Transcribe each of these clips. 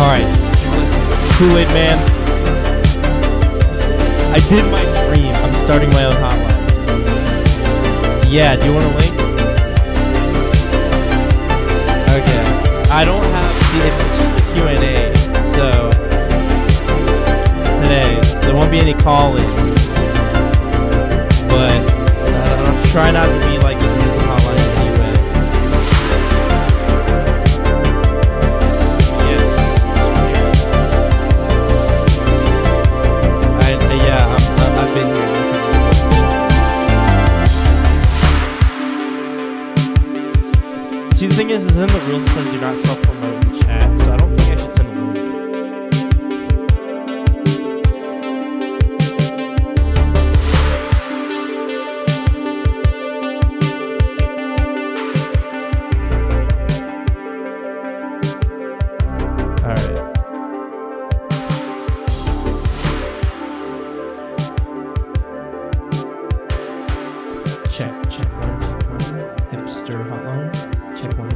Alright, KoolAid Man. I did my dream. I'm starting my own hotline. Yeah, do you want a link? Okay. I don't have, see, it's just a Q&A, so, today, so there won't be any call-ins, but I'll try not to be like the music hotline anyway. Yes. I've been here. See, the thing is in the rules it says do not self-promote in chat, so I don't think I should send a link. Alright. Check one. Hipster Hotline. Check one.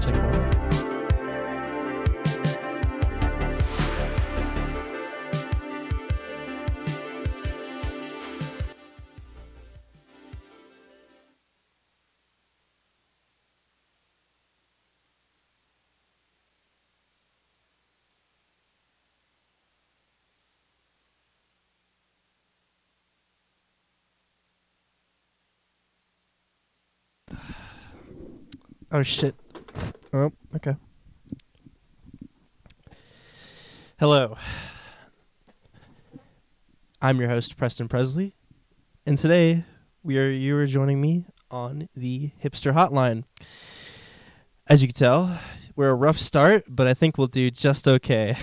Oh shit. Oh, okay. Hello. I'm your host, Preston Presley, and today you are joining me on the Hipster Hotline. As you can tell, we're a rough start, but I think we'll do just okay.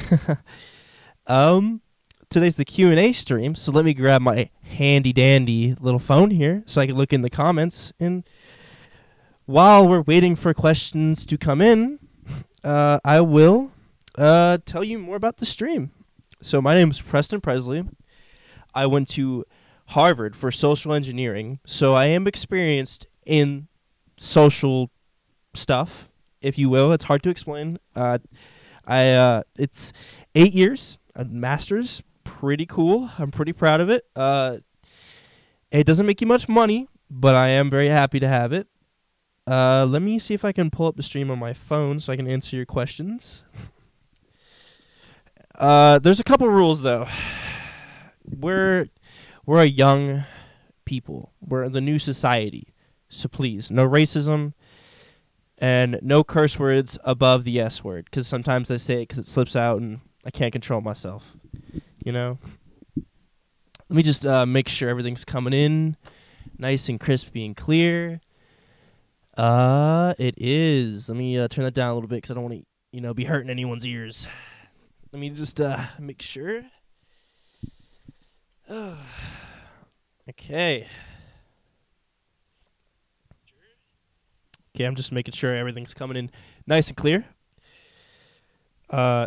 Today's the Q&A stream, so let me grab my handy-dandy little phone here so I can look in the comments. And while we're waiting for questions to come in, I will tell you more about the stream. So my name is Preston Presley. I went to Harvard for social engineering, so I am experienced in social stuff, if you will. It's hard to explain. It's 8 years, a master's, pretty cool. I'm pretty proud of it. It doesn't make you much money, but I am very happy to have it. Let me see if I can pull up the stream on my phone so I can answer your questions. There's a couple rules though. We're a young people. We're the new society. So please, no racism and no curse words above the S word, because sometimes I say it because it slips out and I can't control myself. You know? Let me just make sure everything's coming in nice and crispy and clear. It is. Let me turn that down a little bit because I don't want to, be hurting anyone's ears. Let me just make sure. Okay. Okay, I'm just making sure everything's coming in nice and clear.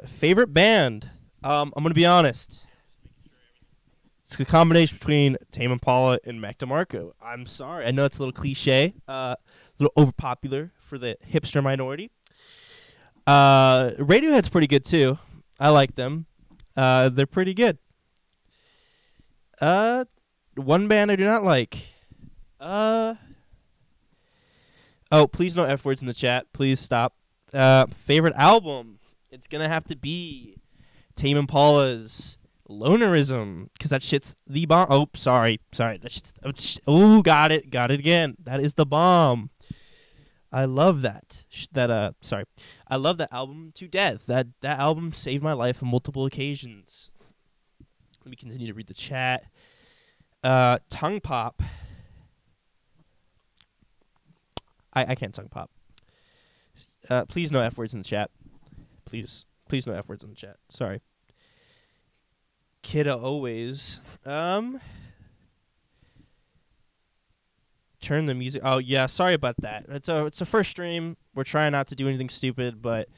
Favorite band? I'm gonna be honest. It's a combination between Tame Impala and Mac DeMarco. I'm sorry. I know it's a little cliche. A little overpopular for the hipster minority. Radiohead's pretty good too. I like them. They're pretty good. One band I do not like. Oh, please no F words in the chat. Please stop. Favorite album? It's gonna have to be Tame Impala's Lonerism, because that shit's the bomb. Oh, sorry. That shit's. Oh, got it again. That is the bomb. I love that. I love that album to death. That album saved my life on multiple occasions. Let me continue to read the chat. Tongue pop. I can't tongue pop. Please no F words in the chat. Please no F words in the chat. Sorry. Kidda always. Turn the music. Oh yeah, sorry about that. It's a first stream. We're trying not to do anything stupid, but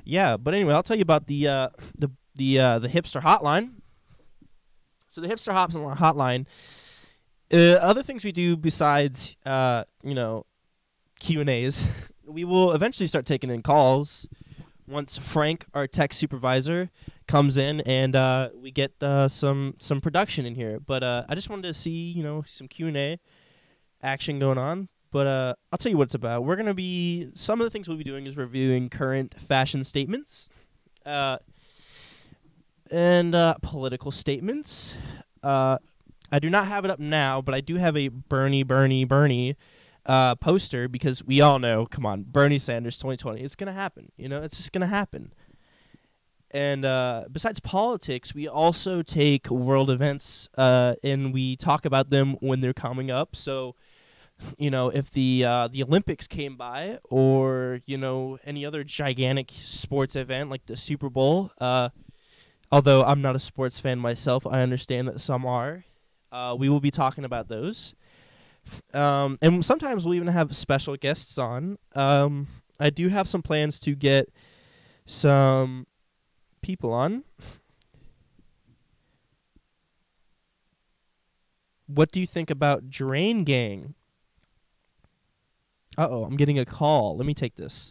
yeah. But anyway, I'll tell you about the Hipster Hotline. So the Hipster Hotline. Other things we do besides Q&As, we will eventually start taking in calls once Frank, our tech supervisor, comes in and we get some production in here. But I just wanted to see, some Q&A action going on. But I'll tell you what it's about. Some of the things we'll be doing is reviewing current fashion statements and political statements. I do not have it up now, but I do have a Bernie poster, because we all know, come on, Bernie Sanders 2020, it's going to happen. It's just going to happen. And besides politics, we also take world events and we talk about them when they're coming up. So, if the Olympics came by, or, any other gigantic sports event like the Super Bowl, although I'm not a sports fan myself, I understand that some are. We will be talking about those. And sometimes we'll even have special guests on. I do have some plans to get some people on. What do you think about Drain Gang? Uh-oh, I'm getting a call. Let me take this.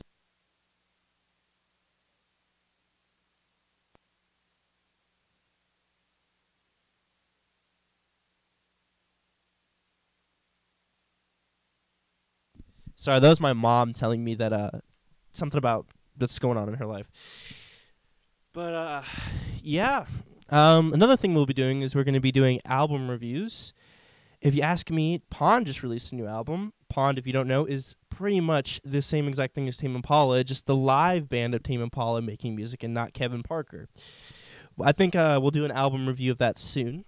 Sorry, that was my mom telling me that something about that's going on in her life. But yeah. Another thing we'll be doing is we're going to be doing album reviews. If you ask me, Pond just released a new album. Pond, if you don't know, is pretty much the same exact thing as Tame Impala, just the live band of Tame Impala making music and not Kevin Parker. I think we'll do an album review of that soon.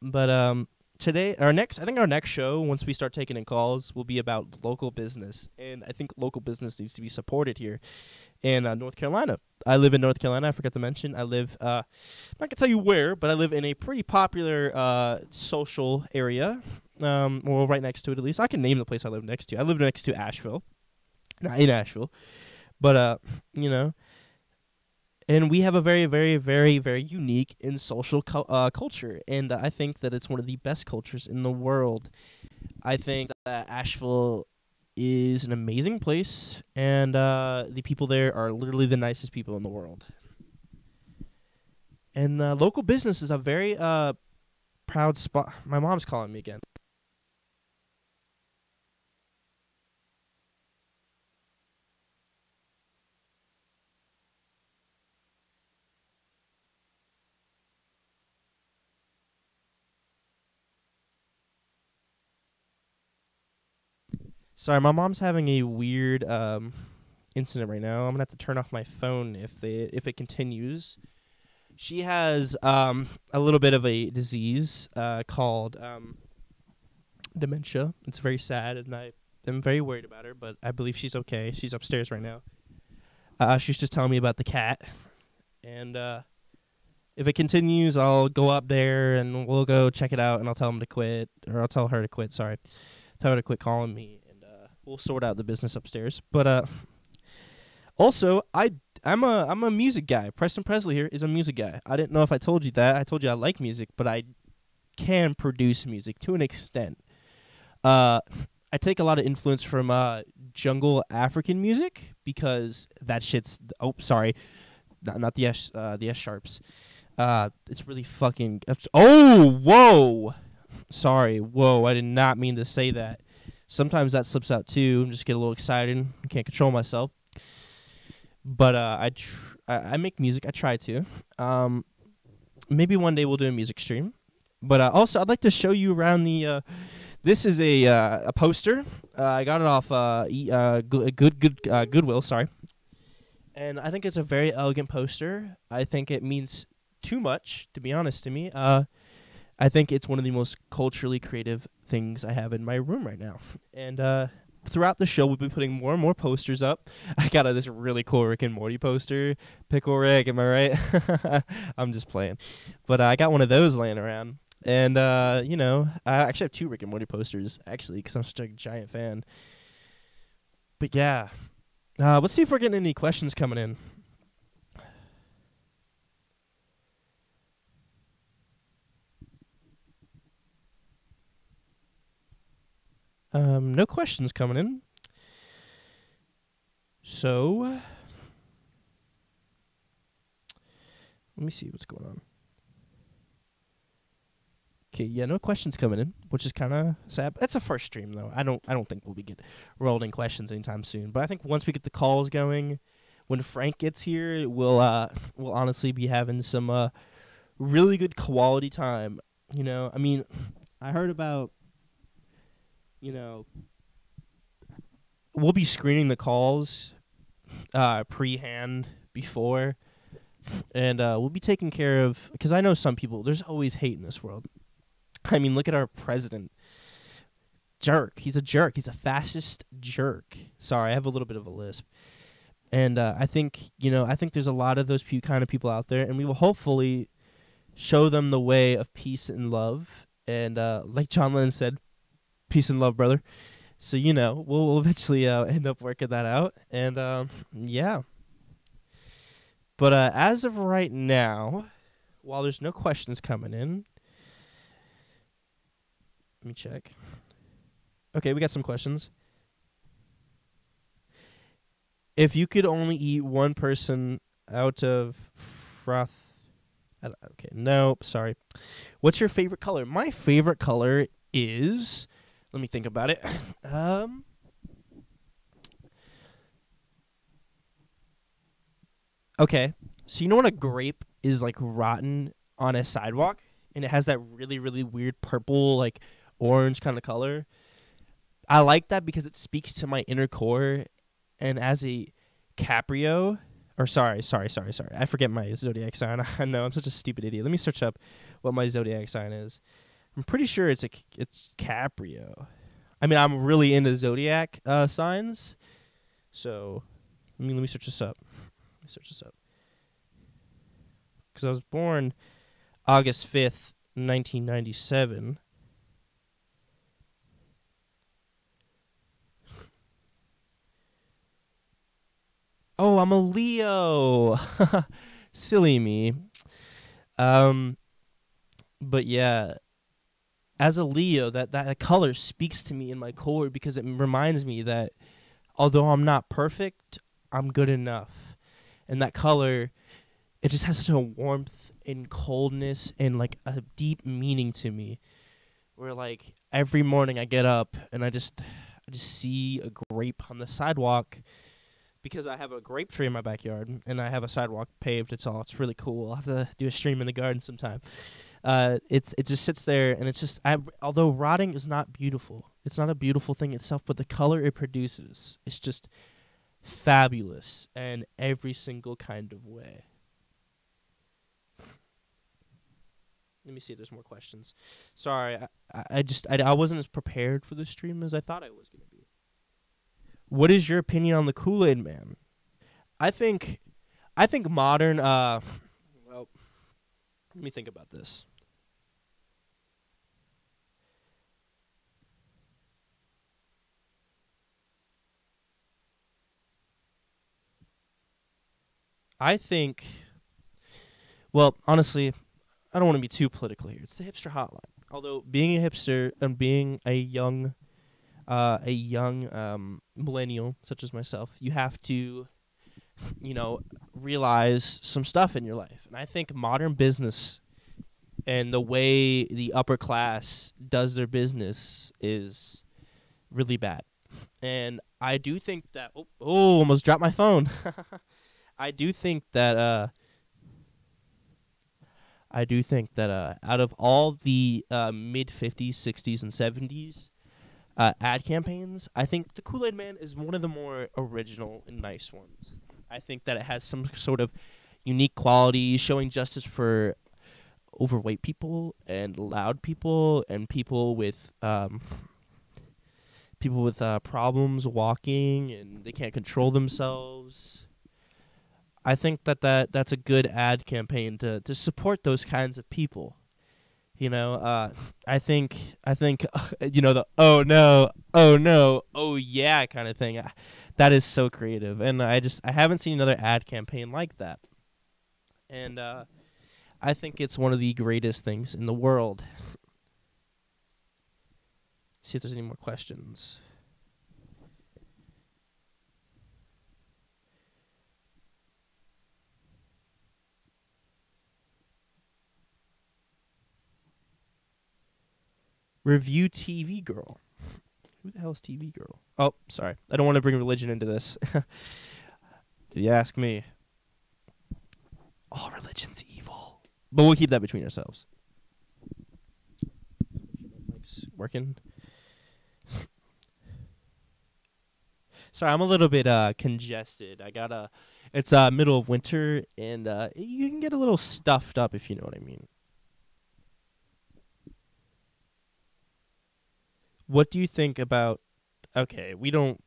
But today, our next show, once we start taking in calls, will be about local business. And I think local business needs to be supported here in North Carolina. I live in North Carolina. I forgot to mention. I live, I'm not going to tell you where, but I live in a pretty popular social area. Well, right next to it, at least. I can name the place I live next to. I live next to Asheville. Not in Asheville. But, and we have a very, very, very, very unique and social culture. And I think that it's one of the best cultures in the world. I think that Asheville is an amazing place, and the people there are literally the nicest people in the world. And local business is a very proud spot. My mom's calling me again. Sorry, my mom's having a weird incident right now. I'm gonna have to turn off my phone if it continues. She has a little bit of a disease called dementia. It's very sad, and I am very worried about her, but I believe she's okay. She's upstairs right now. She's just telling me about the cat, and if it continues, I'll go up there and we'll go check it out, and I'll tell him to quit, or I'll tell her to quit. Sorry, tell her to quit calling me. We'll sort out the business upstairs. But also, I'm a music guy. Preston Presley here is a music guy. I didn't know if I told you that. I told you I like music, but I can produce music to an extent. I take a lot of influence from jungle African music, because that shit's not the S sharps. It's really fucking. Oh, whoa! Sorry, whoa! I did not mean to say that. Sometimes that slips out too. Just get a little excited. I can't control myself. But I make music. I try to. Maybe one day we'll do a music stream. But also, I'd like to show you around the. This is a poster. I got it off Goodwill. Sorry. And I think it's a very elegant poster. I think it means too much, to be honest to me. I think it's one of the most culturally creative things I have in my room right now. And throughout the show, we'll be putting more and more posters up. I got this really cool Rick and Morty poster. Pickle Rick, am I right? I'm just playing. But I got one of those laying around. And, I actually have 2 Rick and Morty posters, actually, because I'm such a giant fan. But, yeah. Let's see if we're getting any questions coming in. No questions coming in. So, Let me see what's going on. Okay, yeah, no questions coming in, which is kind of sad. It's a first stream though. I don't think we'll be get rolling questions anytime soon. But I think once we get the calls going, when Frank gets here, we'll honestly be having some really good quality time. You know, I mean, I heard about, you know, we'll be screening the calls pre-hand before, and we'll be taking care of, because I know some people, there's always hate in this world. I mean, look at our president. Jerk. He's a jerk. He's a fascist jerk. Sorry, I have a little bit of a lisp. And I think there's a lot of those kind of people out there, and we will hopefully show them the way of peace and love. And like John Lennon said, peace and love, brother. So, we'll eventually end up working that out. And, yeah. But as of right now, while there's no questions coming in, let me check. Okay, we got some questions. If you could only eat one person out of froth... Okay, nope, sorry. What's your favorite color? My favorite color is... Let me think about it. Okay, so you know when a grape is, like, rotten on a sidewalk? And it has that really, really weird purple, like, orange kind of color? I like that because it speaks to my inner core. And as a Caprio... Or sorry. I forget my zodiac sign. I know, I'm such a stupid idiot. Let me search up what my zodiac sign is. I'm pretty sure it's Caprio. I mean, I'm really into zodiac signs. So, let me search this up. Because I was born August 5th, 1997. Oh, I'm a Leo. Silly me. But yeah, as a Leo, that color speaks to me in my core because it reminds me that although I'm not perfect, I'm good enough. And that color, it just has such a warmth and coldness and like a deep meaning to me. Where like every morning I get up and I just see a grape on the sidewalk. Because I have a grape tree in my backyard and I have a sidewalk paved. It's really cool. I'll have to do a stream in the garden sometime. It just sits there and it's just although rotting is not beautiful. It's not a beautiful thing itself, but the color it produces is just fabulous in every single kind of way. Let me see if there's more questions. Sorry, I wasn't as prepared for the stream as I thought I was going to be. What is your opinion on the KoolAid Man? I think modern well, let me think about this. I think, well, honestly, I don't want to be too political here. It's the Hipster Hotline. Although being a hipster and being a young millennial such as myself, you have to, realize some stuff in your life. And I think modern business and the way the upper class does their business is really bad. And I do think that almost dropped my phone. I do think that out of all the mid 50s, 60s, and 70s ad campaigns, I think the KoolAid Man is one of the more original and nice ones. I think that it has some sort of unique quality, showing justice for overweight people and loud people and people with problems walking and they can't control themselves. I think that's a good ad campaign to support those kinds of people. I think the oh no, oh yeah kind of thing. That is so creative, and I haven't seen another ad campaign like that. And I think it's one of the greatest things in the world. See if there's any more questions. Review TV Girl. Who the hell is TV Girl? Oh, sorry. I don't want to bring religion into this. If you ask me. All religion's evil. But we'll keep that between ourselves. Mic's working. Sorry, I'm a little bit congested. It's middle of winter, and you can get a little stuffed up, if you know what I mean. What do you think about? Okay, we don't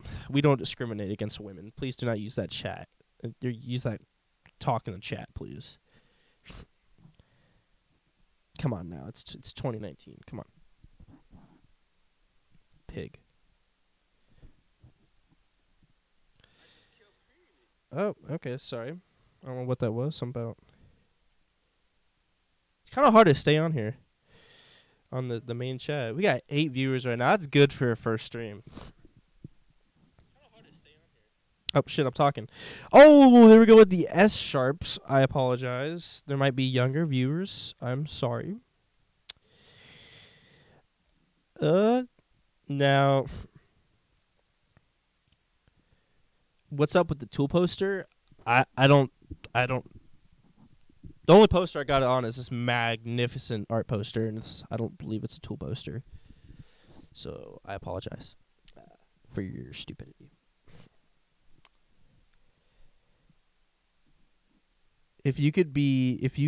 discriminate against women. Please do not use that chat. Use that talk in the chat, please. Come on now, it's 2019. Come on, pig. Oh, okay. Sorry, I don't know what that was. Something about. It's kind of hard to stay on here. On the main chat. We got 8 viewers right now. That's good for a first stream. Oh, shit, I'm talking. Oh, there we go with the S sharps. I apologize. There might be younger viewers. I'm sorry. Now, what's up with the tool poster? I don't. The only poster I got it on is this magnificent art poster, and I don't believe it's a tool poster. So I apologize for your stupidity. If you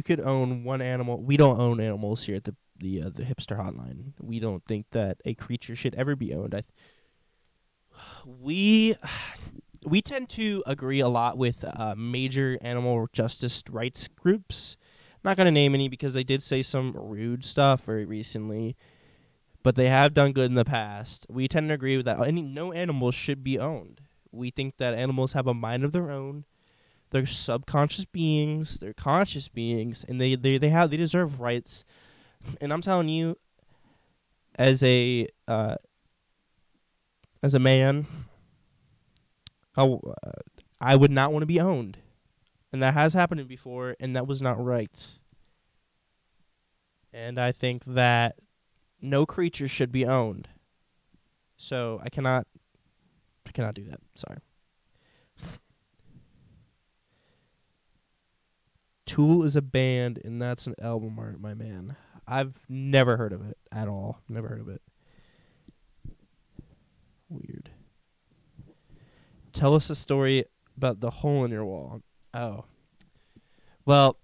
could own one animal, we don't own animals here at the Hipster Hotline. We don't think that a creature should ever be owned. We tend to agree a lot with major animal justice rights groups. I'm not going to name any because they did say some rude stuff very recently, but they have done good in the past. We tend to agree with that. No animals should be owned. We think that animals have a mind of their own. They're subconscious beings. They're conscious beings, and they deserve rights. And I'm telling you, as a man, I would not want to be owned. And that has happened before, and that was not right. And I think that no creature should be owned. So I cannot do that. Sorry. Tool is a band, and that's an album art, my man. I've never heard of it at all. Never heard of it. Weird. Tell us a story about the hole in your wall. Oh. Well,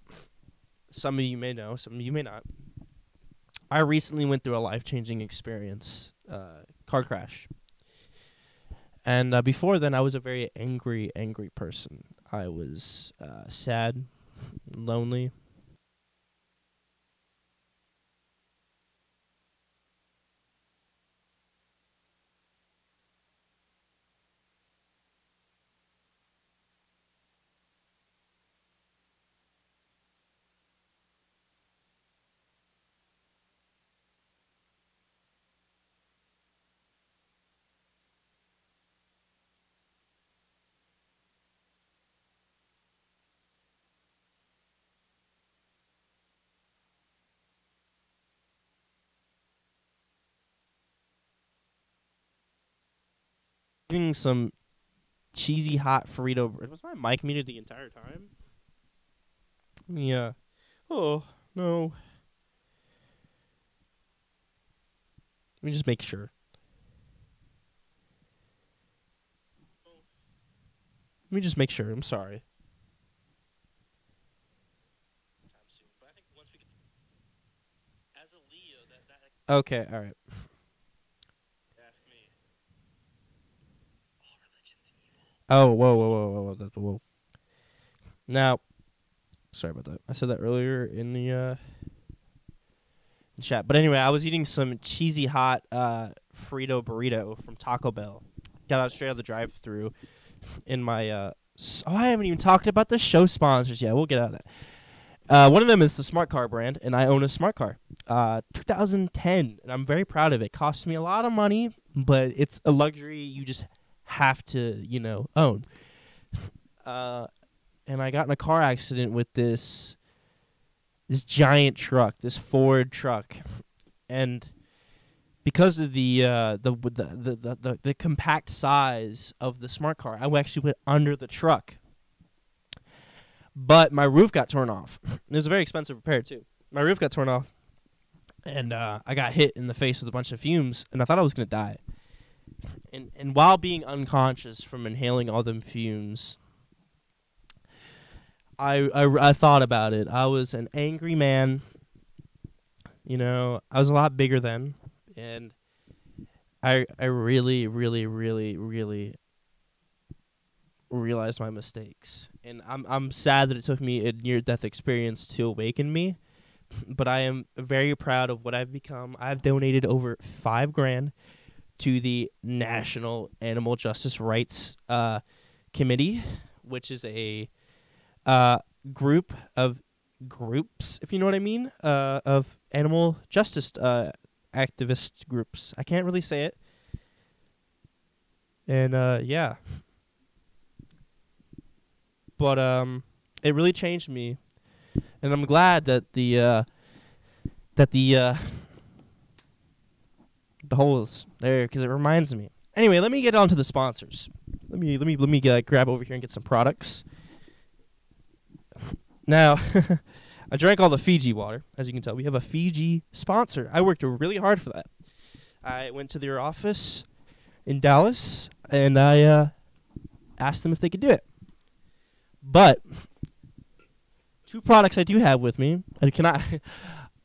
some of you may know, some of you may not. I recently went through a life-changing experience, car crash. And before then, I was a very angry person. I was sad, lonely. Eating some cheesy hot Frito. Was my mic muted the entire time? Yeah. Oh, no. Let me just make sure. Let me just make sure. I'm sorry. Okay, all right. Oh, whoa. Now, sorry about that. I said that earlier in the chat. But anyway, I was eating some cheesy hot Frito burrito from Taco Bell. Got out straight out of the drive-thru in my I haven't even talked about the show sponsors yet. We'll get out of that. One of them is the Smart Car brand, and I own a Smart Car. 2010, and I'm very proud of it. Cost me a lot of money, but it's a luxury you just have to, own. And I got in a car accident with this giant truck, this Ford truck. And because of the compact size of the smart car, I actually went under the truck. But my roof got torn off. It was a very expensive repair, too. My roof got torn off, and I got hit in the face with a bunch of fumes, and I thought I was going to die. And while being unconscious from inhaling all them fumes, I thought about it. I was an angry man. You know, I was a lot bigger then, and I really, really, really, really realized my mistakes. And I'm sad that it took me a near-death experience to awaken me, but I am very proud of what I've become. I've donated over $5,000 to the National Animal Justice Rights Committee, which is a group of groups, if you know what I mean, of animal justice activist groups. I can't really say it. And yeah. But it really changed me, and I'm glad that the hole is there because it reminds me. Anyway, let me get on to the sponsors. Let me grab over here and get some products. Now, I drank all the Fiji water. As you can tell, we have a Fiji sponsor. I worked really hard for that. I went to their office in Dallas, and I asked them if they could do it. But 2 products I do have with me. I cannot.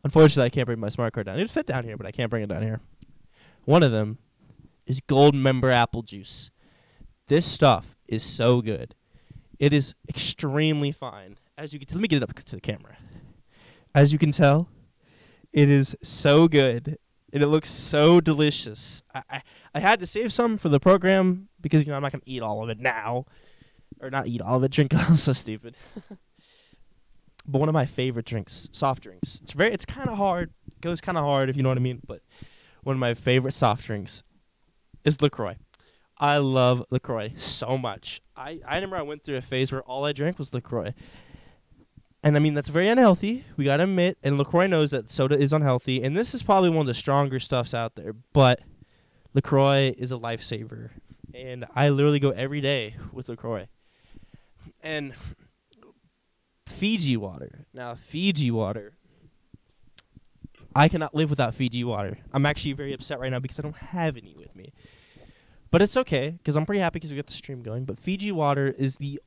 Unfortunately, I can't bring my smart card down. It'd fit down here, but I can't bring it down here. One of them is Gold Member Apple Juice. This stuff is so good. It is extremely fine. As you can tell, let me get it up to the camera. As you can tell, it is so good, and it looks so delicious. I had to save some for the program because I'm not gonna eat all of it now. Or not eat all of it, drink it. I'm so stupid. But one of my favorite drinks, soft drinks. It's kind of hard. It goes kind of hard, if you know what I mean. But one of my favorite soft drinks is LaCroix. I love LaCroix so much. I remember I went through a phase where all I drank was LaCroix. And I mean, that's very unhealthy. We got to admit. And LaCroix knows that soda is unhealthy. And this is probably one of the stronger stuffs out there. But LaCroix is a lifesaver. And I literally go every day with LaCroix. And Fiji water. Now, Fiji water. I cannot live without Fiji water. I'm actually very upset right now because I don't have any with me. But it's okay because I'm pretty happy because we got the stream going. But Fiji water is the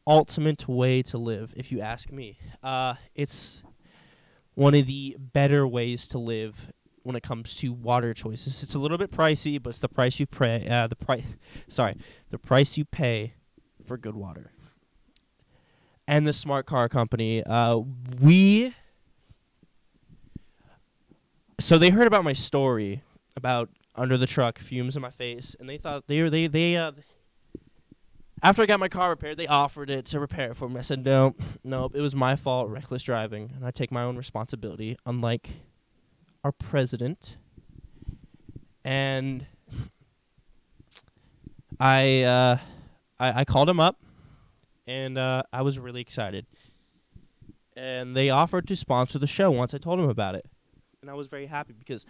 ultimate way to live, if you ask me. It's one of the better ways to live when it comes to water choices. It's a little bit pricey, but it's the price you pay. The price you pay for good water. And the smart car company, so they heard about my story about under the truck, fumes in my face, and they thought after I got my car repaired, they offered it to repair it for me. I said no, it was my fault, reckless driving, and I take my own responsibility, unlike our president. And I called him up. And I was really excited. And they offered to sponsor the show once I told them about it. And I was very happy because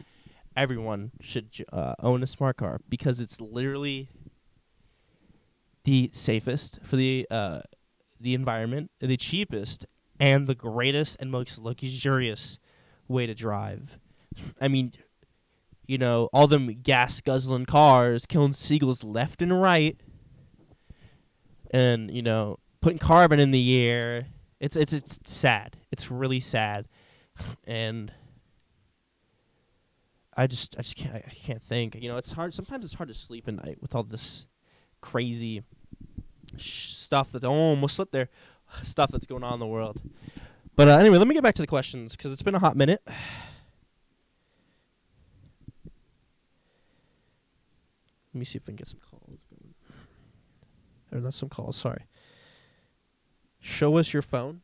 everyone should own a smart car because it's literally the safest for the environment, the cheapest, and the greatest and most luxurious way to drive. I mean, you know, all them gas-guzzling cars killing seagulls left and right. And, you know, putting carbon in the air, it's sad. It's really sad, and I can't think. You know, it's hard. Sometimes it's hard to sleep at night with all this crazy stuff that almost slipped there, stuff that's going on in the world. But anyway, let me get back to the questions because it's been a hot minute. Let me see if I can get some calls going. Or not some calls, sorry. Show us your phone.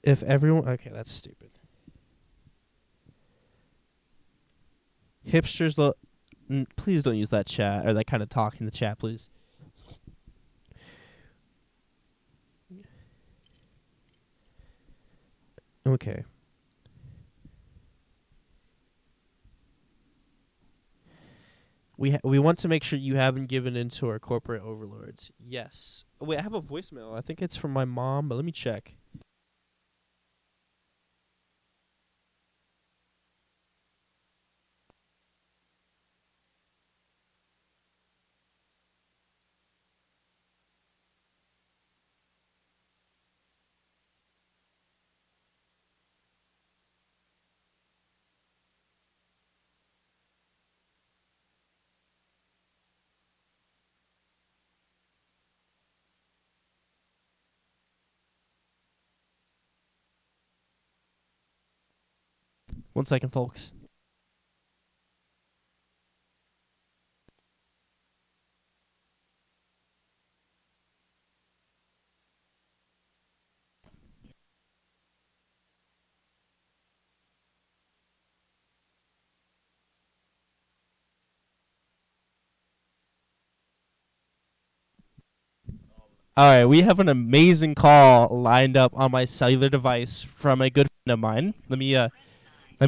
If everyone... Okay, that's stupid. Hipsters... Please don't use that chat, or that kind of talk in the chat, please. Okay. We want to make sure you haven't given in to our corporate overlords. Yes. Oh, wait, I have a voicemail. I think it's from my mom, but let me check. One second, folks. All right, we have an amazing call lined up on my cellular device from a good friend of mine. Let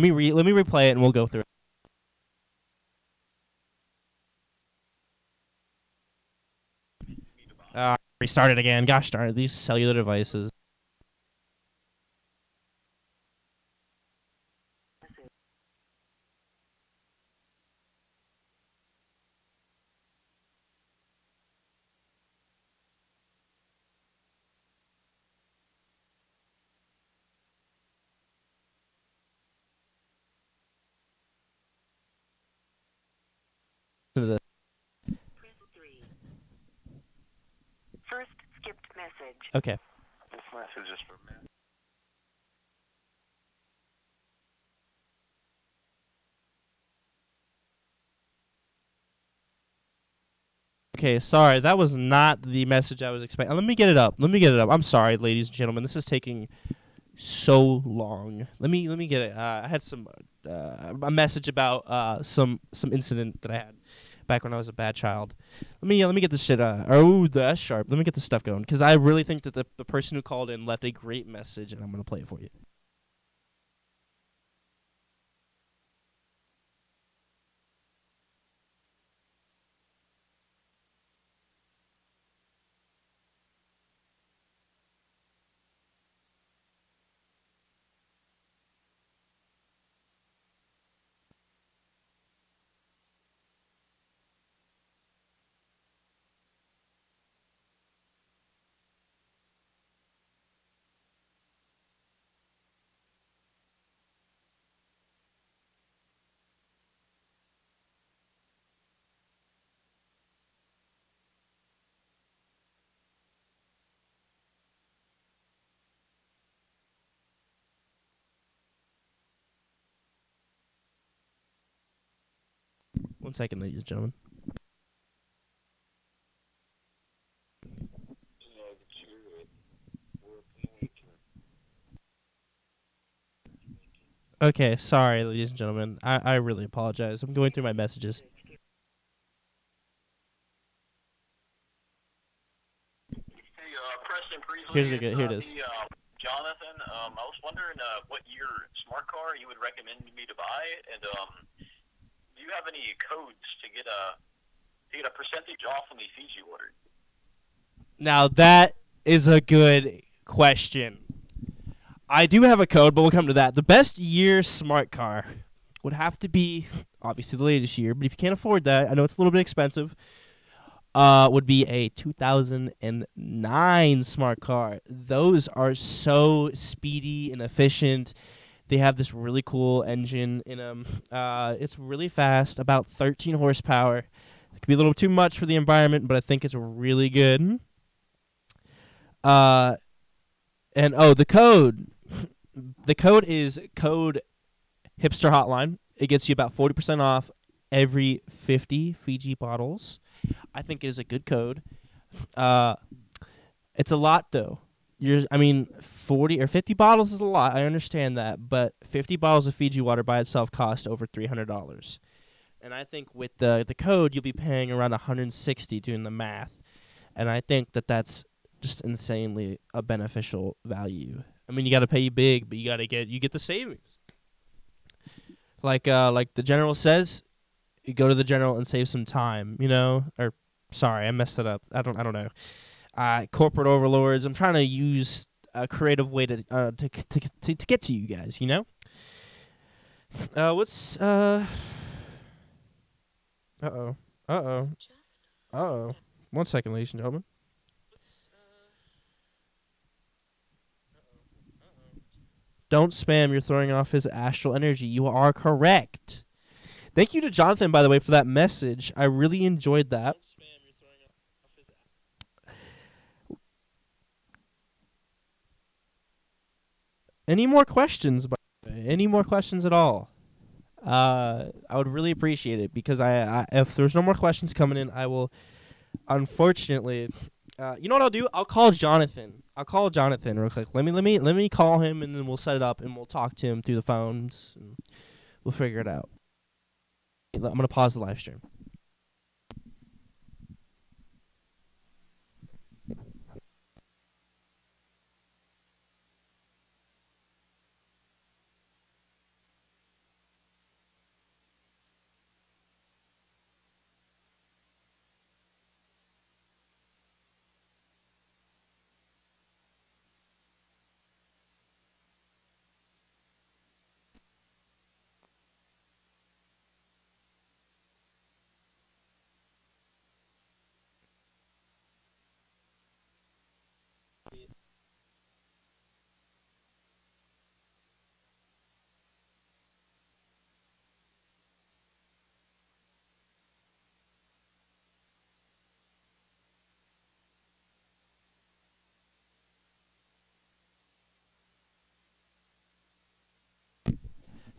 me replay it and we'll go through it. Restart it again. Gosh darn it, these cellular devices. Listen to First skipped message. Okay. This message is for me. Okay, sorry, that was not the message I was expecting. Let me get it up. I'm sorry, ladies and gentlemen. This is taking so long. Let me get it. I had a message about some incident that I had back when I was a bad child. Let me get this shit. That's sharp. Let me get this stuff going because I really think that the person who called in left a great message, and I'm gonna play it for you. One second, ladies and gentlemen. Okay, sorry, ladies and gentlemen. I really apologize. I'm going through my messages. Hey, Preston Priestley. Here it is. Jonathan, I was wondering what year smart car you would recommend me to buy, and do you have any codes to get a percentage off on the Fiji Water? Now that is a good question. I do have a code, but we'll come to that. The best year smart car would have to be obviously the latest year, but if you can't afford that, I know it's a little bit expensive. Would be a 2009 smart car. Those are so speedy and efficient. They have this really cool engine in them. It's really fast, about 13 horsepower. It could be a little too much for the environment, but I think it's really good. The code. The code is code Hipster Hotline. It gets you about 40% off every 50 Fiji bottles. I think it is a good code. It's a lot though. 40 or 50 bottles is a lot. I understand that, but 50 bottles of Fiji water by itself cost over $300. And I think with the code, you'll be paying around $160 doing the math. And I think that's just insanely a beneficial value. I mean, you got to pay big, but you get the savings. Like the general says, go to the general and save some time, or sorry, I messed it up. I don't know. Corporate overlords. I'm trying to use a creative way to get to you guys, what's Uh-oh. 1 second, ladies and gentlemen. Don't spam, you're throwing off his astral energy. You are correct. Thank you to Jonathan, by the way, for that message. I really enjoyed that. Any more questions? Any more questions at all? I would really appreciate it, because if there's no more questions coming in, I will, unfortunately, you know what I'll do? I'll call Jonathan. Real quick. Let me call him, and then we'll set it up, and we'll talk to him through the phones, and we'll figure it out. I'm gonna pause the live stream.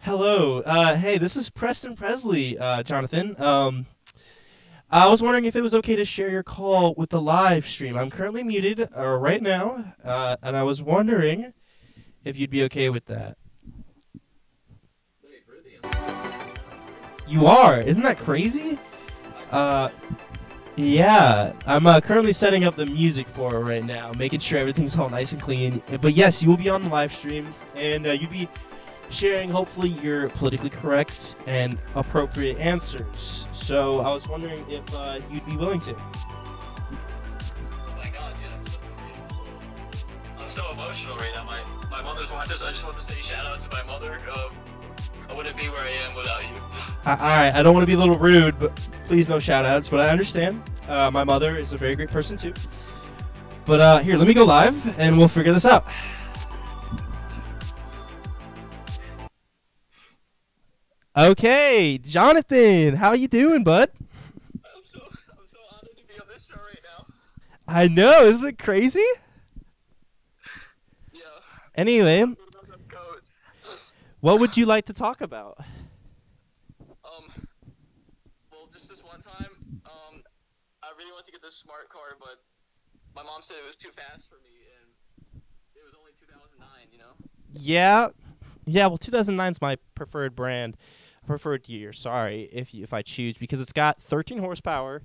Hello. Hey, this is Preston Presley, Jonathan. I was wondering if it was okay to share your call with the live stream. I'm currently muted right now, and I was wondering if you'd be okay with that. You are? Isn't that crazy? Yeah. I'm currently setting up the music for it right now, making sure everything's all nice and clean. But yes, you will be on the live stream, and you'd be sharing, hopefully, your politically correct and appropriate answers. So I was wondering if you'd be willing to. Oh my god, yes. I'm so emotional right now. My mother's watching, so I just want to say shout out to my mother. I wouldn't be where I am without you. Alright, I don't want to be a little rude, but please no shout outs, but I understand. My mother is a very great person too. But here, let me go live and we'll figure this out. Okay, Jonathan, how you doing, bud? I'm so honored to be on this show right now. I know, isn't it crazy? Yeah. Anyway, what would you like to talk about? Well, just this one time, I really wanted to get this smart car, but my mom said it was too fast for me, and it was only 2009, Yeah, well, 2009's my preferred year, sorry, if I choose, because it's got 13 horsepower,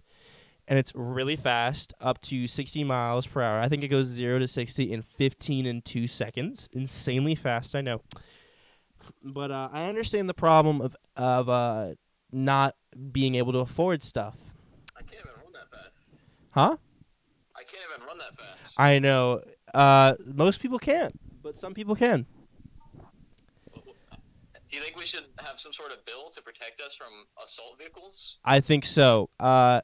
and it's really fast, up to 60 miles per hour. I think it goes 0 to 60 in 15 and 2 seconds. Insanely fast, I know. But I understand the problem of not being able to afford stuff. I can't even run that fast. Huh? I can't even run that fast. I know. Most people can't, but some people can. Do you think we should have some sort of bill to protect us from assault vehicles? I think so. As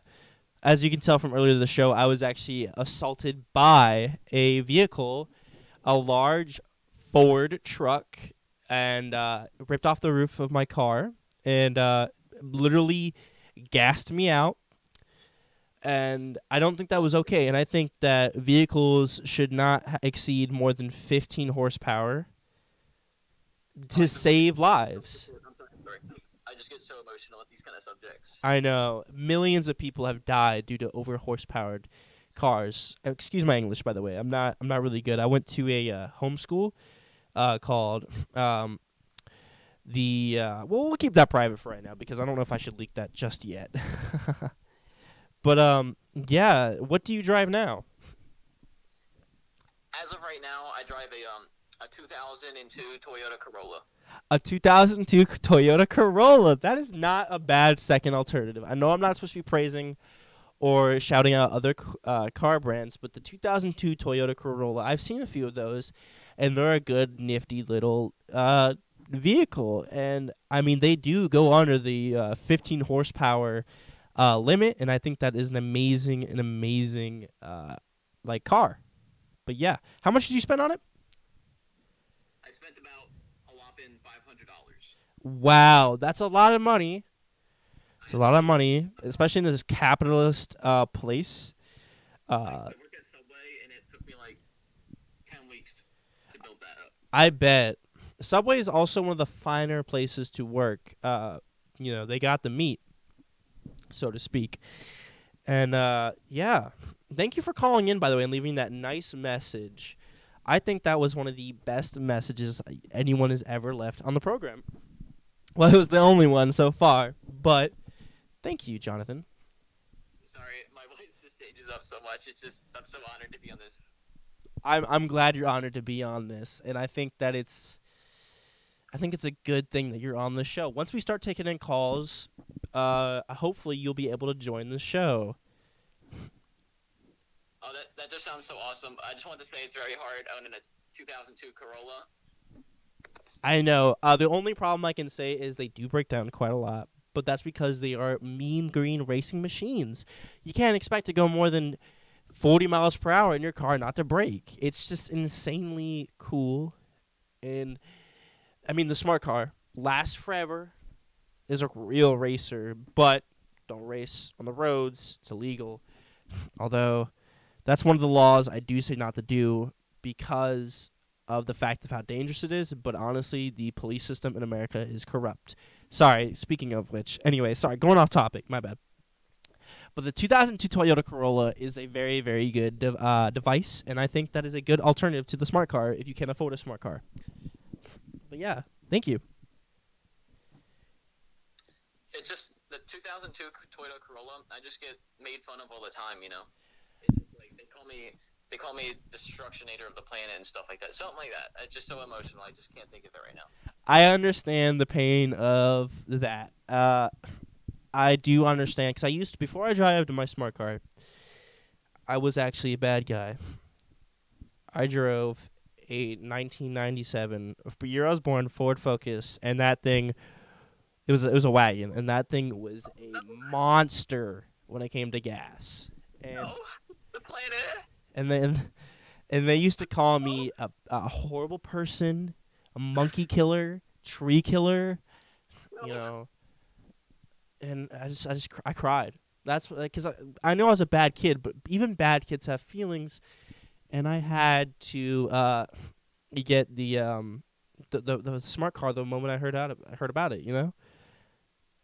you can tell from earlier in the show, I was actually assaulted by a vehicle, a large Ford truck, and ripped off the roof of my car and literally gassed me out. And I don't think that was okay. And I think that vehicles should not exceed more than 15 horsepower to save lives. I'm sorry. I just get so emotional at these kind of subjects. I know. Millions of people have died due to over horsepowered cars. Excuse my English, by the way. I'm not really good. I went to a homeschool called well, we'll keep that private for right now because I don't know if I should leak that just yet. But yeah, what do you drive now? As of right now, I drive A 2002 Toyota Corolla. A 2002 Toyota Corolla. That is not a bad second alternative. I know I'm not supposed to be praising or shouting out other car brands, but the 2002 Toyota Corolla, I've seen a few of those, and they're a good, nifty little vehicle. And, I mean, they do go under the 15 horsepower limit, and I think that is an amazing like, car. But, yeah. How much did you spend on it? I spent about a whopping $500. Wow, that's a lot of money. It's a lot of money, especially in this capitalist place. I work at Subway, and it took me like 10 weeks to build that up. I bet. Subway is also one of the finer places to work. You know, they got the meat, so to speak. And, yeah. Thank you for calling in, by the way, and leaving that nice message. I think that was one of the best messages anyone has ever left on the program. Well, it was the only one so far, but thank you, Jonathan. Sorry, my voice just changes up so much. It's just, I'm so honored to be on this. I'm glad you're honored to be on this, and I think it's a good thing that you're on the show. Once we start taking in calls, hopefully you'll be able to join the show. Oh, that just sounds so awesome. I just want to say it's very hard owning a 2002 Corolla. I know. The only problem I can say is they do break down quite a lot, but that's because they are mean green racing machines. You can't expect to go more than 40 miles per hour in your car not to brake. It's just insanely cool. And, I mean, the smart car lasts forever, is a real racer, but don't race on the roads. It's illegal. Although, that's one of the laws I do say not to do because of the fact of how dangerous it is. But honestly, the police system in America is corrupt. Sorry, speaking of which. Anyway, sorry, going off topic. My bad. But the 2002 Toyota Corolla is a very, very good device, and I think that is a good alternative to the smart car if you can afford a smart car. But yeah, thank you. It's just the 2002 Toyota Corolla. I just get made fun of all the time, you know. It's just like they call me Destructionator of the planet and stuff like that. Something like that. It's just so emotional. I just can't think of it right now. I understand the pain of that. I do understand because before I drive to my smart car, I was actually a bad guy. I drove a 1997, the year I was born, Ford Focus, and that thing, it was a wagon, and that thing was a monster when it came to gas. And the planet. And they used to call me a horrible person, a monkey killer, tree killer, you know. And I cried. That's because I know I was a bad kid, but even bad kids have feelings, and I had to get the smart car the moment I heard about it, you know.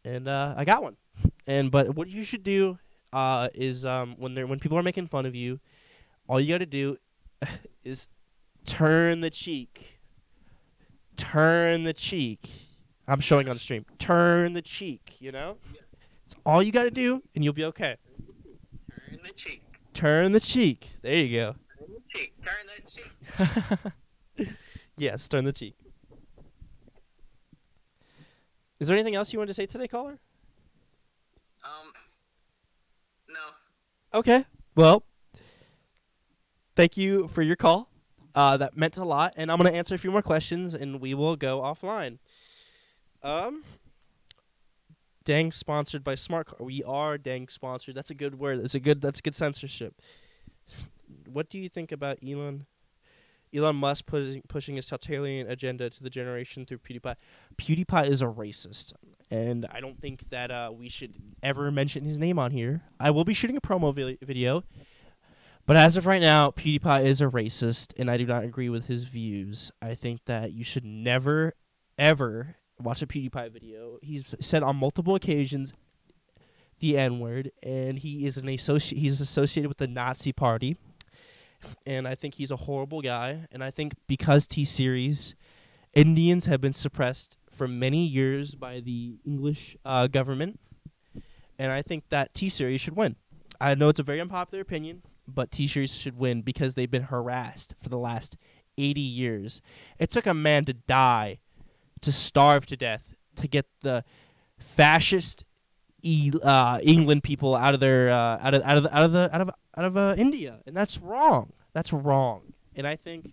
And I got one. But what you should do is when people are making fun of you, all you got to do is turn the cheek. Turn the cheek. I'm showing on stream. Turn the cheek, you know? It's all you got to do, and you'll be okay. Turn the cheek. Turn the cheek. There you go. Turn the cheek. Turn the cheek. Yes, turn the cheek. Is there anything else you wanted to say today, caller? No. Okay. Well, thank you for your call. That meant a lot, and I'm going to answer a few more questions, and we will go offline. Dang sponsored by Smart Car. We are dang sponsored. That's a good word. That's a good censorship. What do you think about Elon Musk pushing his totalitarian agenda to the generation through PewDiePie? PewDiePie is a racist, and I don't think that we should ever mention his name on here. I will be shooting a promo video, but as of right now, PewDiePie is a racist, and I do not agree with his views. I think that you should never, ever watch a PewDiePie video. He's said on multiple occasions the N-word, and he's associated with the Nazi Party, and I think he's a horrible guy. And I think because T-Series, Indians have been suppressed for many years by the English government, and I think that T-Series should win. I know it's a very unpopular opinion, but T-Series should win because they've been harassed for the last 80 years. It took a man to die, to starve to death, to get the fascist England people out of their out of India, and that's wrong. That's wrong. And I think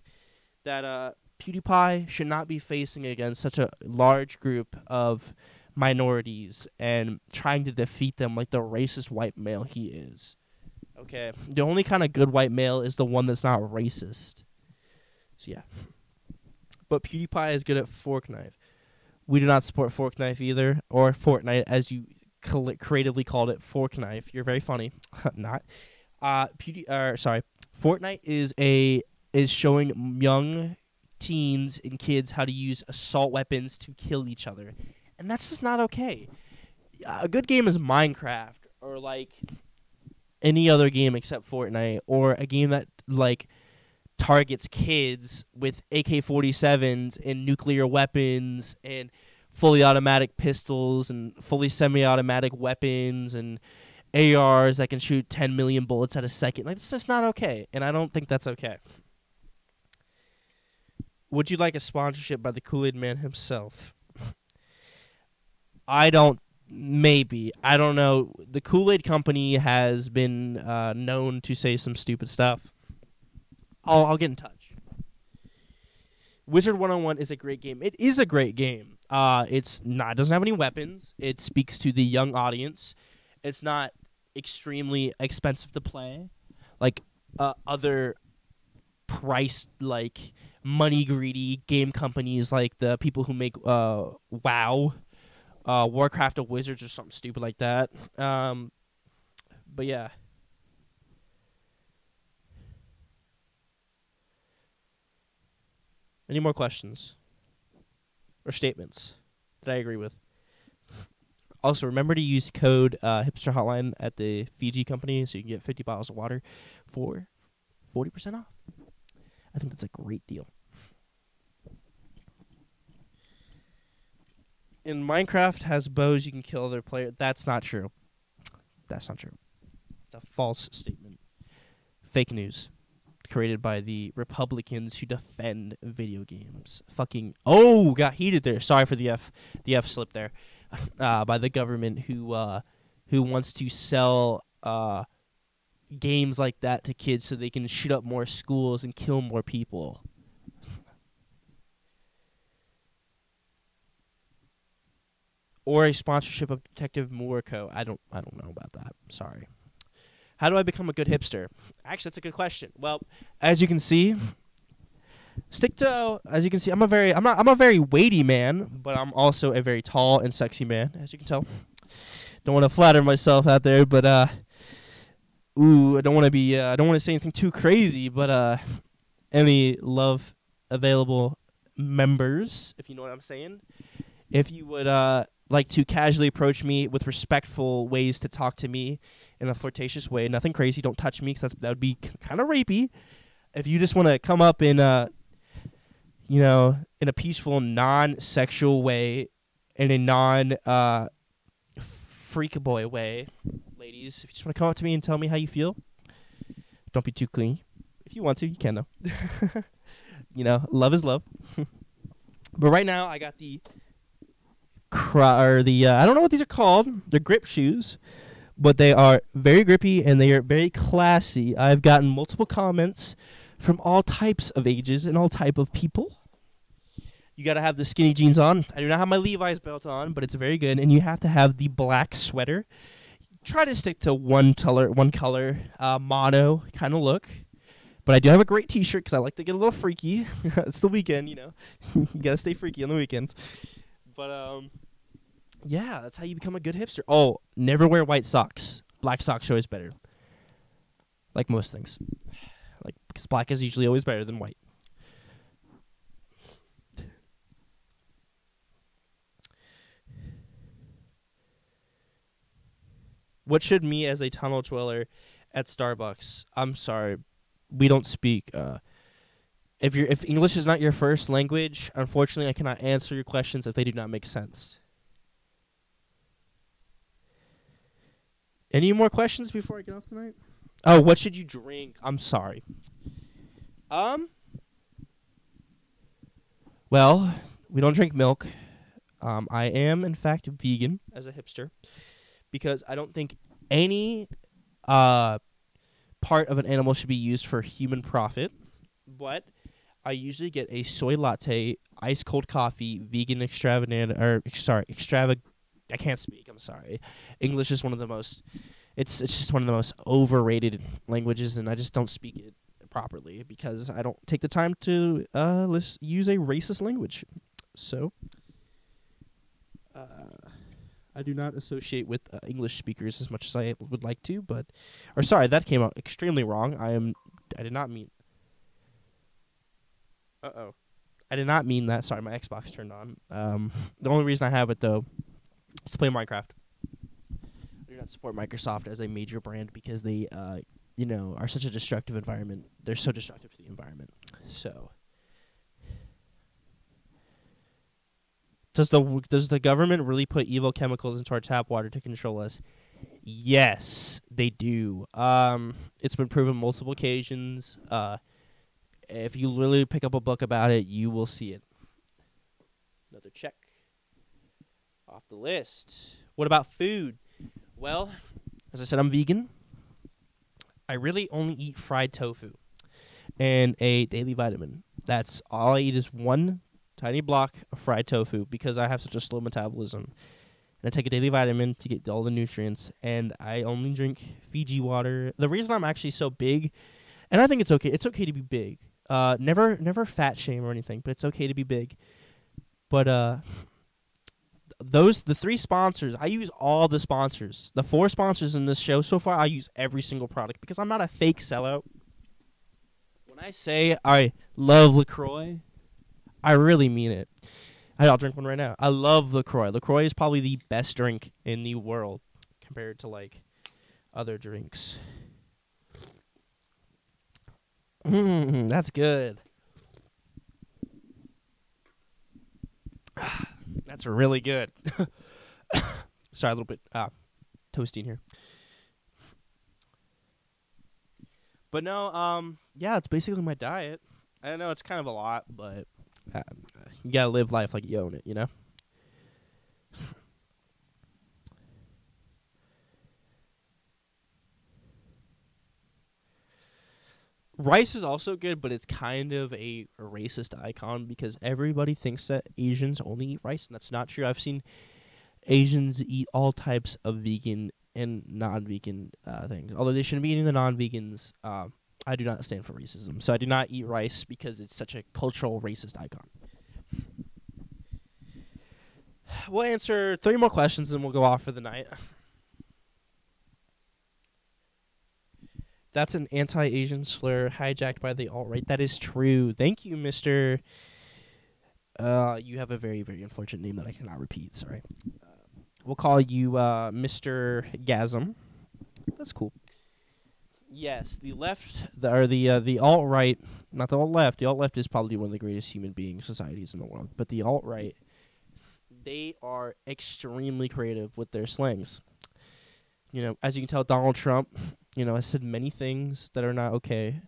that PewDiePie should not be facing against such a large group of minorities and trying to defeat them like the racist white male he is. Okay, the only kind of good white male is the one that's not racist. So yeah, but PewDiePie is good at fork knife. We do not support fork knife either, or Fortnite as you creatively called it, fork knife. You're very funny. Not. Fortnite is showing young teens and kids how to use assault weapons to kill each other, and that's just not okay. A good game is Minecraft or like any other game except Fortnite, or a game that like targets kids with AK-47s and nuclear weapons and fully automatic pistols and fully semi-automatic weapons and ARs that can shoot 10 million bullets at a second. Like, it's just not okay, and I don't think that's okay. Would you like a sponsorship by the KoolAid Man himself? Maybe. I don't know. The KoolAid Company has been known to say some stupid stuff. I'll get in touch. Wizard 101 is a great game. It is a great game. It doesn't have any weapons. It speaks to the young audience. It's not extremely expensive to play, like other price like money greedy game companies, like the people who make WoW, Warcraft of Wizards or something stupid like that. But yeah. Any more questions or statements that I agree with? Also, remember to use code Hipster Hotline at the Fiji company so you can get 50 bottles of water for 40% off. I think that's a great deal. In Minecraft has bows you can kill other players. That's not true. That's not true. It's a false statement. Fake news. Created by the Republicans who defend video games. Fucking got heated there. Sorry for the F slip there. By the government who wants to sell games like that to kids so they can shoot up more schools and kill more people. Or a sponsorship of Detective Murko. I don't know about that. Sorry. How do I become a good hipster? Actually, that's a good question. Well, as you can see, I'm a very weighty man, but I'm also a very tall and sexy man, as you can tell. Don't want to flatter myself out there, but I don't want to say anything too crazy, but any love available members, if you know what I'm saying, if you would like to casually approach me with respectful ways to talk to me in a flirtatious way, nothing crazy, don't touch me because that would be kind of rapey. If you just want to come up in a peaceful, non-sexual way, in a non-freak boy way, ladies, if you just want to come up to me and tell me how you feel, don't be too clingy. If you want to, you can though. Love is love. But right now, I got the I don't know what these are called. They're grip shoes, but they are very grippy and they are very classy. I've gotten multiple comments from all types of ages and all type of people. You got to have the skinny jeans on. I do not have my Levi's belt on, but it's very good. And you have to have the black sweater. Try to stick to one color, mono kind of look. But I do have a great T-shirt because I like to get a little freaky. It's the weekend, you got to stay freaky on the weekends. But, yeah, that's how you become a good hipster. Oh, never wear white socks. Black socks are always better. Like most things. Because black is usually always better than white. What should me as a tunnel dweller at Starbucks? I'm sorry. We don't speak. If English is not your first language, unfortunately, I cannot answer your questions if they do not make sense. Any more questions before I get off tonight? Oh, what should you drink? I'm sorry. Well, we don't drink milk. I am, in fact, vegan as a hipster because I don't think any part of an animal should be used for human profit. But I usually get a soy latte, ice cold coffee, vegan I can't speak. I'm sorry. English is one of the most. It's just one of the most overrated languages, and I just don't speak it properly because I don't take the time to use a racist language. So, I do not associate with English speakers as much as I would like to. Sorry, that came out extremely wrong. I did not mean. I did not mean that. Sorry, my Xbox turned on. The only reason I have it though is to play Minecraft. I do not support Microsoft as a major brand because they, are such a destructive environment. They're so destructive to the environment. So, does the government really put evil chemicals into our tap water to control us? Yes, they do. It's been proven multiple occasions. If you literally pick up a book about it, you will see it. Another check off the list. What about food? Well, as I said, I'm vegan. I really only eat fried tofu and a daily vitamin. That's all I eat is one tiny block of fried tofu because I have such a slow metabolism. And I take a daily vitamin to get all the nutrients, and I only drink Fiji water. The reason I'm actually so big, and I think it's okay to be big. Never fat shame or anything, but it's okay to be big. But the 3 sponsors, I use all the sponsors. The 4 sponsors in this show so far, I use every single product because I'm not a fake sellout. When I say I love LaCroix, I really mean it. I'll drink one right now. I love LaCroix. LaCroix is probably the best drink in the world compared to like other drinks. That's good. That's really good. Sorry, a little bit toasty in here. But no, yeah, it's basically my diet. I know it's kind of a lot, but you gotta live life like you own it, you know? Rice is also good, but it's kind of a racist icon because everybody thinks that Asians only eat rice, and that's not true. I've seen Asians eat all types of vegan and non-vegan things. Although they shouldn't be eating the non-vegans, I do not stand for racism. So I do not eat rice because it's such a cultural racist icon. We'll answer 3 more questions, and we'll go off for the night. That's an anti-Asian slur hijacked by the alt-right. That is true. Thank you, Mr. You have a very, very unfortunate name that I cannot repeat. Sorry. We'll call you Mr. Gasm. That's cool. Yes, the left, the alt-right, not the alt-left. The alt-left is probably one of the greatest human being societies in the world. But the alt-right, they are extremely creative with their slangs. You know, as you can tell, Donald Trump, has said many things that are not okay.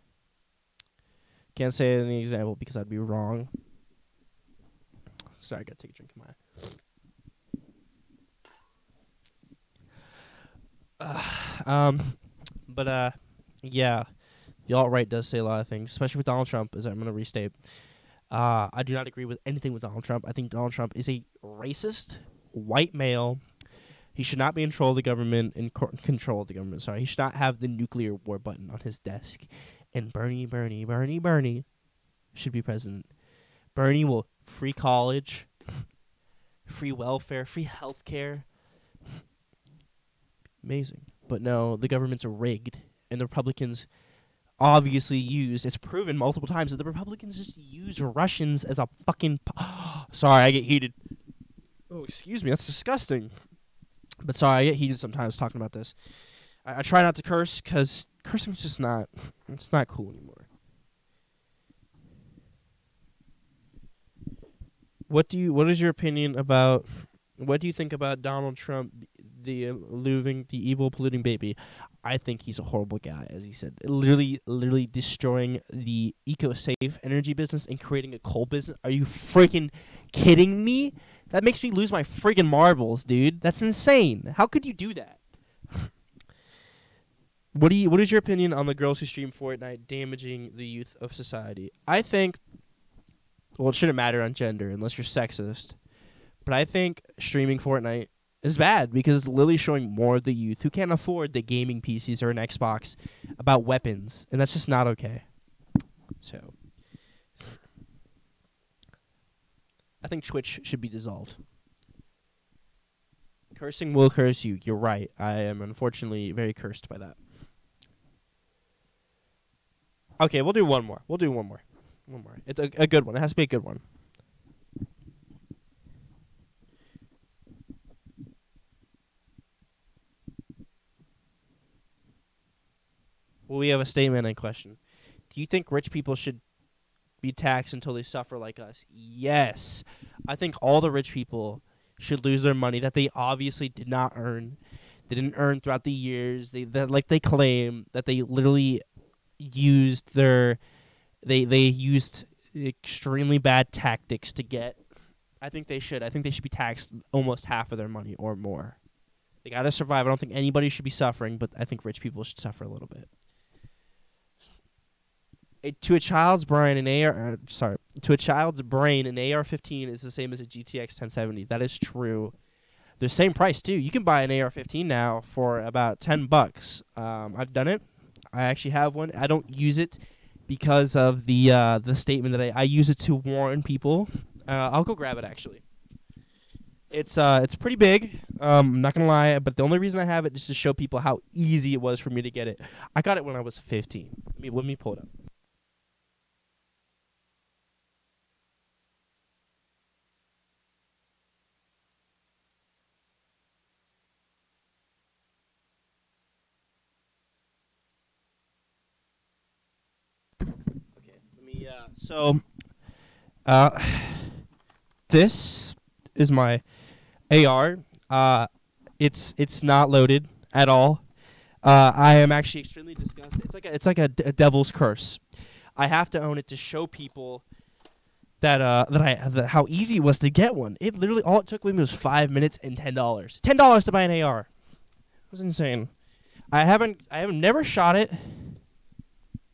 Can't say any example because I'd be wrong. Sorry, I gotta take a drink of mine. Yeah, the alt-right does say a lot of things, especially with Donald Trump, as I'm going to restate. I do not agree with anything with Donald Trump. I think Donald Trump is a racist, white male. He should not be in control of the government. Sorry, he should not have the nuclear war button on his desk. And Bernie should be president. Bernie will free college, free welfare, free health care. Amazing. But no, the government's rigged, and the Republicans obviously it's proven multiple times that the Republicans just use Russians as a fucking... Sorry, I get heated. Oh, excuse me, that's disgusting. But sorry, I get heated sometimes talking about this. I try not to curse because cursing's just not cool anymore. What do you think about Donald Trump, the evil polluting baby? I think he's a horrible guy, as he said. Literally destroying the eco-safe energy business and creating a coal business. Are you freaking kidding me? That makes me lose my friggin' marbles, dude. That's insane. How could you do that? What is your opinion on the girls who stream Fortnite damaging the youth of society? I think, well, it shouldn't matter on gender unless you're sexist, but I think streaming Fortnite is bad because it's literally showing more of the youth who can't afford the gaming PCs or an Xbox about weapons, and that's just not okay. So, I think Twitch should be dissolved. Cursing will curse you. You're right. I am unfortunately very cursed by that. Okay, we'll do one more. One more. It's a good one. It has to be a good one. Well, we have a statement and question. Do you think rich people should be taxed until they suffer like us? Yes. I think all the rich people should lose their money that they obviously did not earn. They didn't earn throughout the years. They claim that they literally used they used extremely bad tactics to get. I think they should be taxed almost half of their money or more. They got to survive. I don't think anybody should be suffering, but I think rich people should suffer a little bit. To a child's brain, an AR-15 is the same as a GTX 1070. That is true. They're the same price too. You can buy an AR-15 now for about $10. I've done it. I actually have one. I don't use it because of the statement that I use it to warn people. I'll go grab it actually. It's pretty big. I'm not gonna lie, but the only reason I have it is to show people how easy it was for me to get it. I got it when I was 15. Let me pull it up. So, this is my AR. It's not loaded at all. I am actually extremely disgusted. It's like a devil's curse. I have to own it to show people that how easy it was to get one. It literally all it took me was 5 minutes and $10. $10 to buy an AR. It was insane. I have never shot it.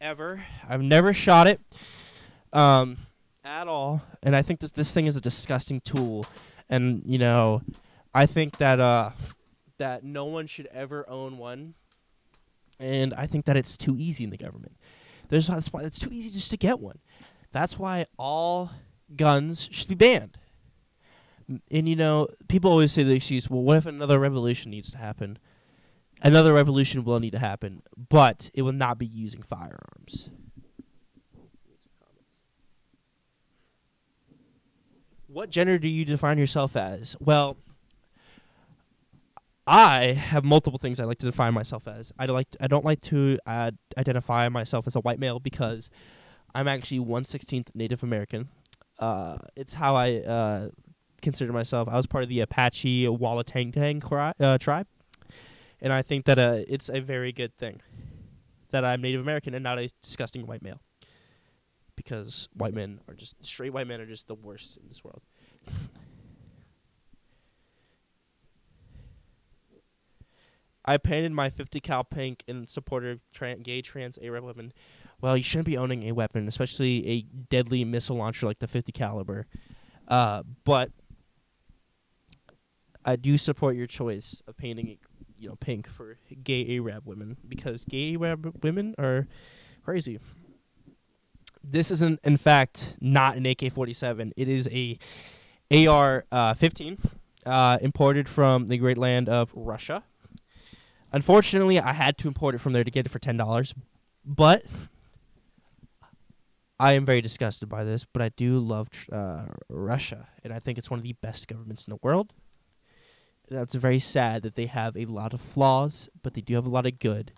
Ever. I've never shot it. At all, and I think this thing is a disgusting tool, and I think that that no one should ever own one, and I think that it's too easy in the government. That's why it's too easy just to get one. That's why all guns should be banned. And people always say the excuse, well, what if another revolution needs to happen? Another revolution will need to happen, but it will not be using firearms. What gender do you define yourself as? Well, I have multiple things I like to define myself as. I don't like to identify myself as a white male because I'm actually 1/16 Native American. It's how I consider myself. I was part of the Apache Wallatang tribe, and I think that it's a very good thing that I'm Native American and not a disgusting white male. Because straight white men are just the worst in this world. I painted my 50 cal pink in support of gay trans Arab women. Well, you shouldn't be owning a weapon, especially a deadly missile launcher like the 50 caliber. But I do support your choice of painting it, pink for gay Arab women because gay Arab women are crazy. This is, in fact, not an AK-47. It is a AR-15 imported from the great land of Russia. Unfortunately, I had to import it from there to get it for $10. But I am very disgusted by this. But I do love Russia, and I think it's one of the best governments in the world. It's very sad that they have a lot of flaws, but they do have a lot of good.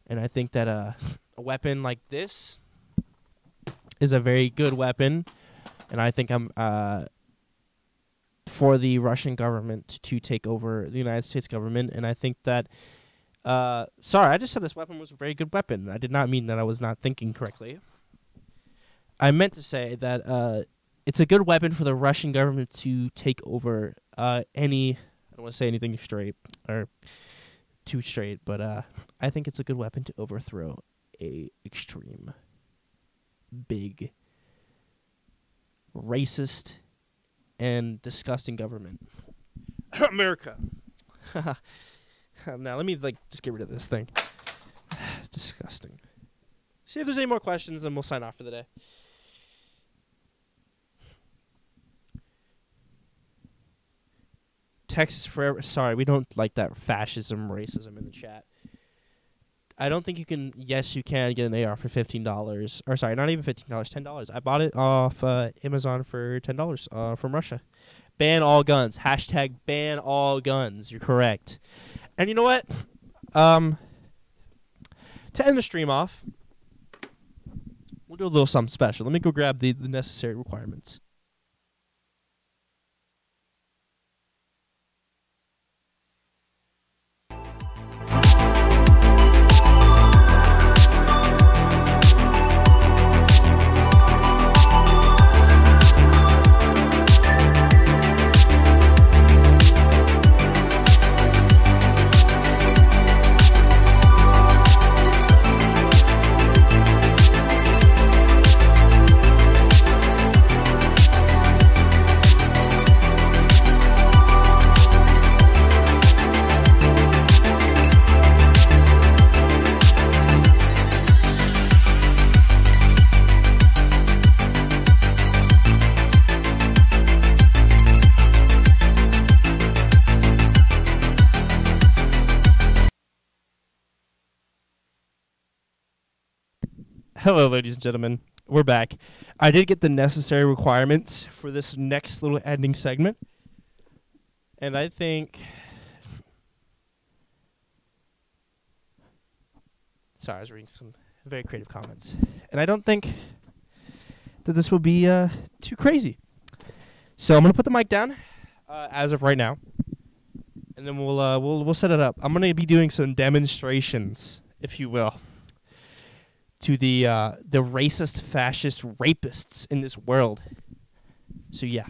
And I think that a weapon like this is a very good weapon, and I think I'm for the Russian government to take over the United States government, and I think that Sorry, I just said this weapon was a very good weapon. I did not mean that I was not thinking correctly. I meant to say that it's a good weapon for the Russian government to take over any. I don't want to say anything straight or too straight, but I think it's a good weapon to overthrow a extreme, big, racist, and disgusting government. America. Now let me just get rid of this thing. It's disgusting. See if there's any more questions, and we'll sign off for the day. Texas forever. Sorry, we don't like that fascism, racism in the chat. I don't think you can. Yes, you can get an AR for $15. Or sorry, not even $15. $10. I bought it off Amazon for $10 from Russia. Ban all guns. Hashtag ban all guns. You're correct. And you know what? To end the stream off, we'll do a little something special. Let me go grab the necessary requirements. Hello, ladies and gentlemen. We're back. I did get the necessary requirements for this next little ending segment. And I think... Sorry, I was reading some very creative comments. And I don't think that this will be too crazy. So I'm going to put the mic down as of right now. And then we'll set it up. I'm going to be doing some demonstrations, if you will, to the racist, fascist rapists in this world. So yeah.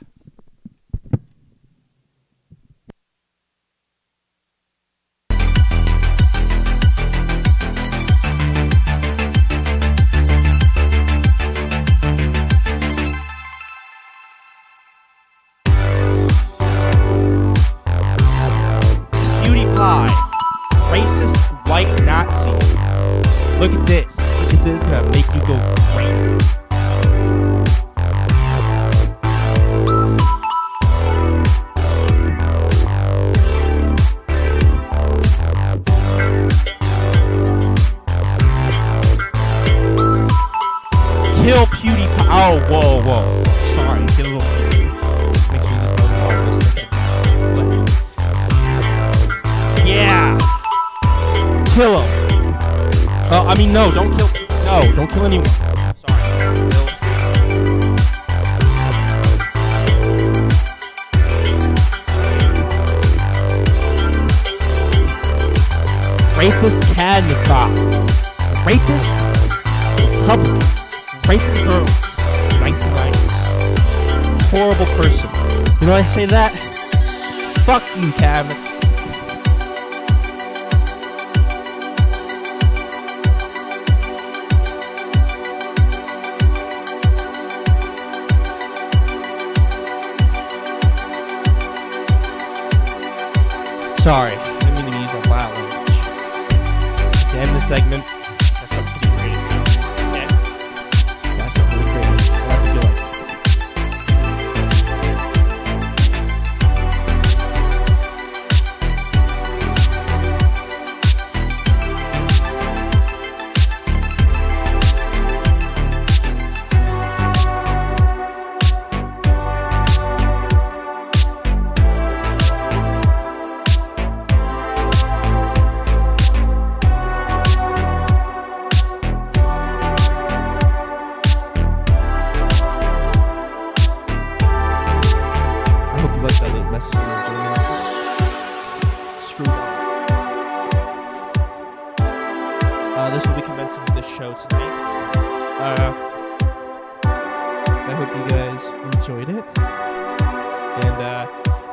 PewDiePie, racist white Nazi. Look at this. Look at this. Gonna make you go crazy. Kill PewDiePie. Oh, whoa, whoa. Sorry. Get a little. Makes me look yeah. Kill him. I mean, no, don't kill. No, don't kill anyone. Sorry. Rapist Cadnicott. Rapist Republican. Rapist girls. 1990s. Horrible person. You know why I say that? Fuck you, Cav. Sorry, I didn't mean to use that loud language. To end the segment, that's something pretty great. Okay? That's something really great. I'll have to do it. right? I hope you guys enjoyed it. And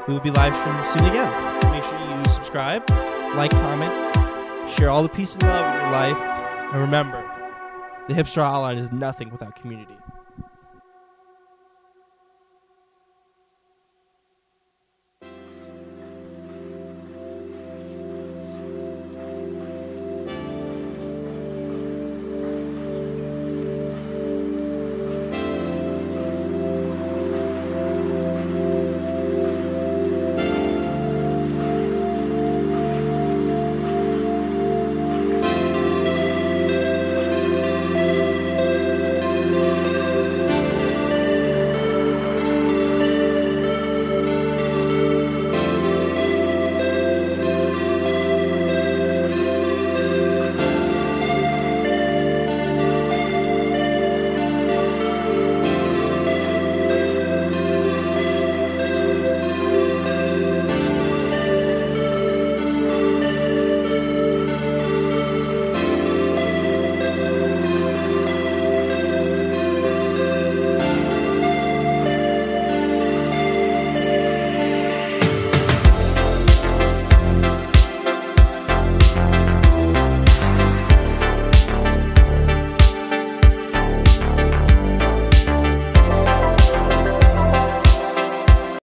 we will be live streaming soon again. Make sure you subscribe, like, comment, share all the peace and love in your life. And remember, the Hipster Hotline is nothing without community.